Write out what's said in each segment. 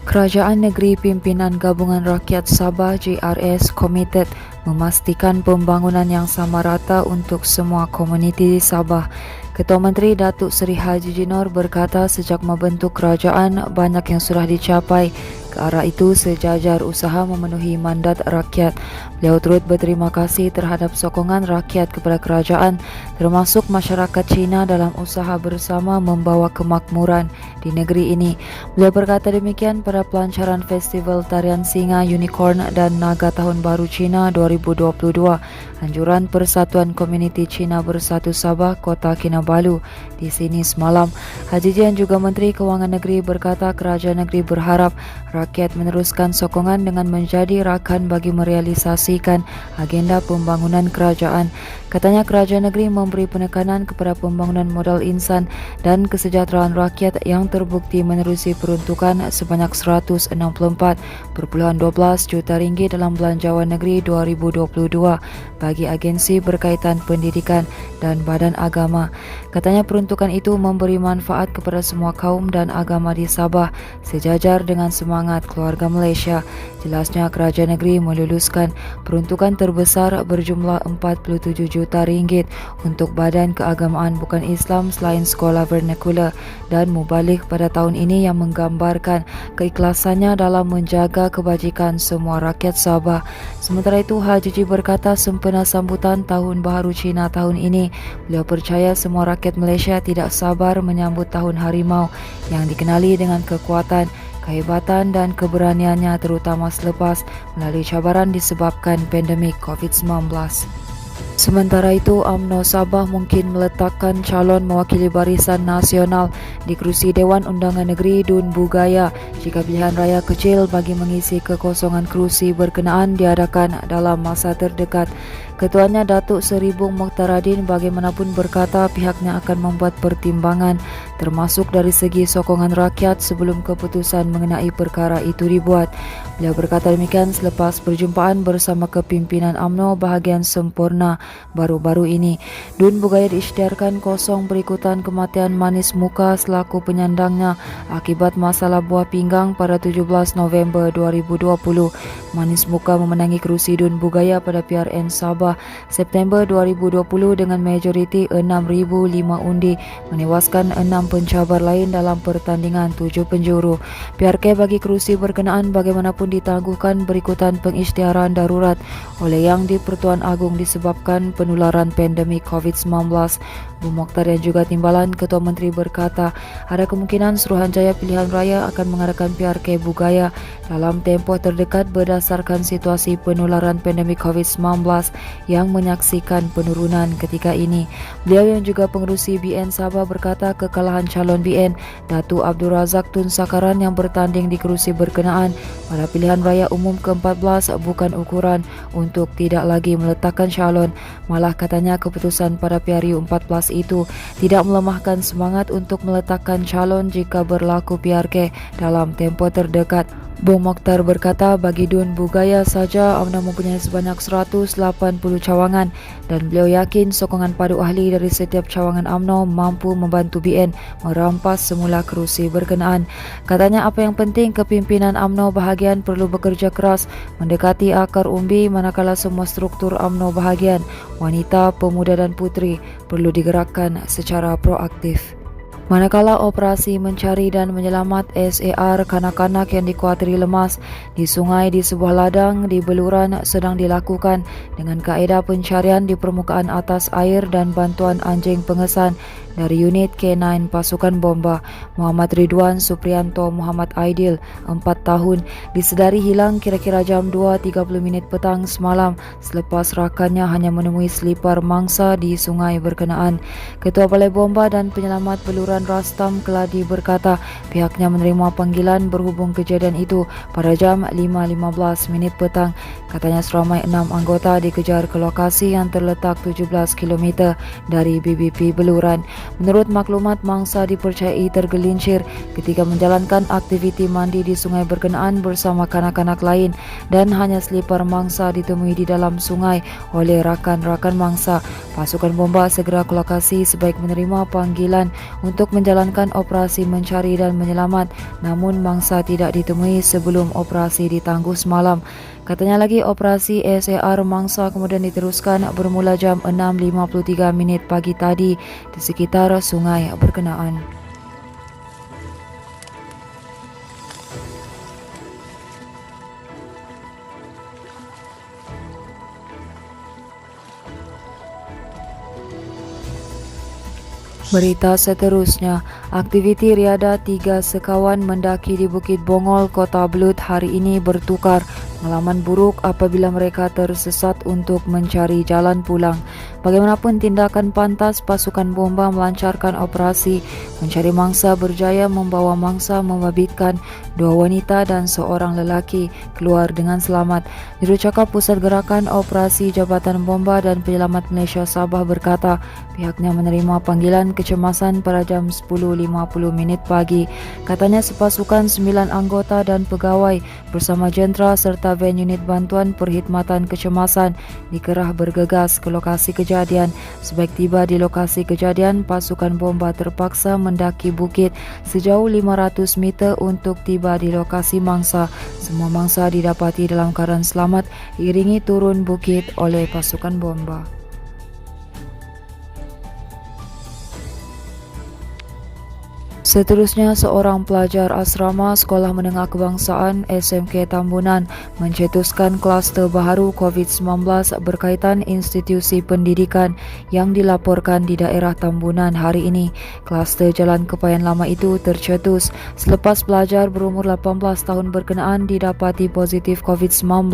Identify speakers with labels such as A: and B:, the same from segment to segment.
A: Kerajaan Negeri Pimpinan Gabungan Rakyat Sabah JRS komited memastikan pembangunan yang sama rata untuk semua komuniti di Sabah. Ketua Menteri Datuk Seri Haji Jinor berkata sejak membentuk kerajaan banyak yang sudah dicapai. Ke arah itu sejajar usaha memenuhi mandat rakyat. Beliau turut berterima kasih terhadap sokongan rakyat kepada kerajaan termasuk masyarakat Cina dalam usaha bersama membawa kemakmuran di negeri ini. Beliau berkata demikian pada pelancaran Festival Tarian Singa Unicorn dan Naga Tahun Baru Cina 2022, anjuran Persatuan Komuniti Cina Bersatu Sabah Kota Kinabalu di sini semalam. Haji Jian juga Menteri Kewangan Negeri berkata kerajaan negeri berharap rakyat meneruskan sokongan dengan menjadi rakan bagi merealisasikan agenda pembangunan kerajaan. Katanya kerajaan negeri memberi penekanan kepada pembangunan modal insan dan kesejahteraan rakyat yang terbukti menerusi peruntukan sebanyak 164.12 juta ringgit dalam belanjawan negeri 2022 bagi agensi berkaitan pendidikan dan badan agama. Katanya peruntukan itu memberi manfaat kepada semua kaum dan agama di Sabah sejajar dengan semangat keluarga Malaysia. Jelasnya kerajaan negeri meluluskan peruntukan terbesar berjumlah 47 juta ringgit untuk badan keagamaan bukan Islam selain sekolah vernakular dan mubalik pada tahun ini yang menggambarkan keikhlasannya dalam menjaga kebajikan semua rakyat Sabah. Sementara itu Haji Ji berkata sempena sambutan Tahun Baharu Cina tahun ini, beliau percaya semua rakyat Malaysia tidak sabar menyambut Tahun Harimau yang dikenali dengan kekuatan, kehebatan dan keberaniannya terutama selepas melalui cabaran disebabkan pandemik COVID-19. Sementara itu, UMNO Sabah mungkin meletakkan calon mewakili Barisan Nasional di kerusi Dewan Undangan Negeri Dun Bugaya jika pilihan raya kecil bagi mengisi kekosongan kerusi berkenaan diadakan dalam masa terdekat. Ketuanya Datuk Seri Bung Mokhtaradin bagaimanapun berkata pihaknya akan membuat pertimbangan termasuk dari segi sokongan rakyat sebelum keputusan mengenai perkara itu dibuat. Beliau berkata demikian selepas perjumpaan bersama kepimpinan UMNO bahagian sempurna baru-baru ini. Dun Bugaya diisytiharkan kosong berikutan kematian Manis Muka selaku penyandangnya akibat masalah buah pinggang pada 17 November 2020. Manis Muka memenangi kerusi Dun Bugaya pada PRN Sabah September 2020 dengan majoriti 6,005 undi, menewaskan 6 pencabar lain dalam pertandingan 7 penjuru. PRK bagi kerusi berkenaan bagaimanapun ditangguhkan berikutan pengisytiharan darurat oleh Yang di-Pertuan Agong disebabkan penularan pandemik COVID-19. Bung Mokhtar yang juga timbalan Ketua Menteri berkata ada kemungkinan Suruhanjaya Pilihan Raya akan mengadakan PRK Bugaya dalam tempoh terdekat berdasarkan situasi penularan pandemik COVID-19 yang menyaksikan penurunan ketika ini. Beliau yang juga pengerusi BN Sabah berkata kekalahan calon BN Datuk Abdul Razak Tun Sakaran yang bertanding di kerusi berkenaan pada pilihan raya umum ke-14 bukan ukuran untuk tidak lagi meletakkan calon. Malah katanya keputusan pada PRU 14 itu tidak melemahkan semangat untuk meletakkan calon jika berlaku PRK dalam tempoh terdekat. Bung Mokhtar berkata bagi Dun Bugaya saja UMNO mempunyai sebanyak 180 cawangan dan beliau yakin sokongan padu ahli dari setiap cawangan UMNO mampu membantu BN merampas semula kerusi berkenaan. Katanya apa yang penting kepimpinan UMNO bahagian perlu bekerja keras mendekati akar umbi manakala semua struktur UMNO bahagian, wanita, pemuda dan puteri perlu digerakkan secara proaktif. Manakala operasi mencari dan menyelamat SAR kanak-kanak yang dikuatiri lemas di sungai di sebuah ladang di Beluran sedang dilakukan dengan kaedah pencarian di permukaan atas air dan bantuan anjing pengesan dari unit K9 pasukan bomba. Muhammad Ridwan Suprianto Muhammad Aidil 4 tahun disedari hilang kira-kira jam 2.30 petang semalam selepas rakannya hanya menemui selipar mangsa di sungai berkenaan. Ketua Balai Bomba dan Penyelamat Beluran Rastam Keladi berkata pihaknya menerima panggilan berhubung kejadian itu pada jam 5.15 petang. Katanya seramai 6 anggota dikejar ke lokasi yang terletak 17 km dari BBP Beluran. Menurut maklumat, mangsa dipercayai tergelincir ketika menjalankan aktiviti mandi di sungai berkenaan bersama kanak-kanak lain dan hanya selipar mangsa ditemui di dalam sungai oleh rakan-rakan mangsa. Pasukan bomba segera ke lokasi sebaik menerima panggilan untuk menjalankan operasi mencari dan menyelamat, namun mangsa tidak ditemui sebelum operasi ditangguh semalam. Katanya lagi operasi SAR mangsa kemudian diteruskan bermula jam 6.53 pagi tadi di sekitar sungai berkenaan. Berita seterusnya, aktiviti riada 3 sekawan mendaki di Bukit Bongol, Kota Belud hari ini bertukar pengalaman buruk apabila mereka tersesat untuk mencari jalan pulang. Bagaimanapun tindakan pantas, pasukan bomba melancarkan operasi mencari mangsa berjaya membawa mangsa membabitkan 2 wanita dan seorang lelaki keluar dengan selamat. Jurucakap Pusat Gerakan Operasi Jabatan Bomba dan Penyelamat Malaysia Sabah berkata pihaknya menerima panggilan kecemasan pada jam 10.50 pagi. Katanya sepasukan 9 anggota dan pegawai bersama jentera serta van unit bantuan perkhidmatan kecemasan dikerah bergegas ke lokasi kejadian. Sebaik tiba di lokasi kejadian, pasukan bomba terpaksa mendaki bukit sejauh 500 meter untuk tiba di lokasi mangsa. Semua mangsa didapati dalam keadaan selamat diiringi turun bukit oleh pasukan bomba. Seterusnya, seorang pelajar asrama Sekolah Menengah Kebangsaan SMK Tambunan mencetuskan kluster baharu COVID-19 berkaitan institusi pendidikan yang dilaporkan di daerah Tambunan hari ini. Kluster Jalan Kepayan Lama itu tercetus selepas pelajar berumur 18 tahun berkenaan didapati positif COVID-19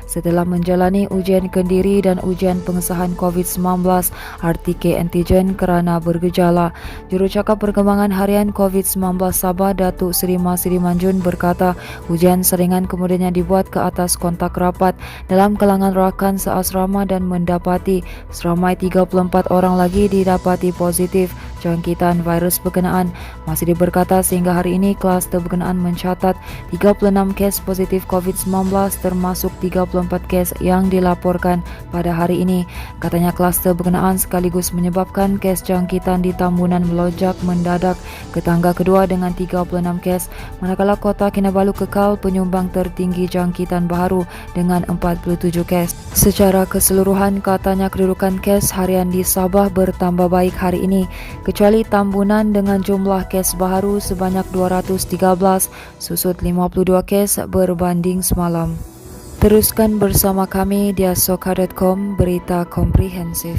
A: setelah menjalani ujian kendiri dan ujian pengesahan COVID-19 RTK antigen kerana bergejala. Jurucakap Perkembangan Harian COVID-19 Sabah Datuk Seri Masri Manjun berkata ujian saringan kemudiannya dibuat ke atas kontak rapat dalam kalangan rakan seasrama dan mendapati seramai 34 orang lagi didapati positif jangkitan virus berkenaan. Masri berkata sehingga hari ini kluster berkenaan mencatat 36 kes positif COVID-19 termasuk 34 kes yang dilaporkan pada hari ini. Katanya kluster berkenaan sekaligus menyebabkan kes jangkitan di Tambunan melonjak mendadak ke tangga kedua dengan 36 kes, manakala Kota Kinabalu kekal penyumbang tertinggi jangkitan baharu dengan 47 kes. Secara keseluruhan, katanya kedudukan kes harian di Sabah bertambah baik hari ini, kecuali Tambunan dengan jumlah kes baharu sebanyak 213, susut 52 kes berbanding semalam. Teruskan bersama kami di asoka.com, berita komprehensif.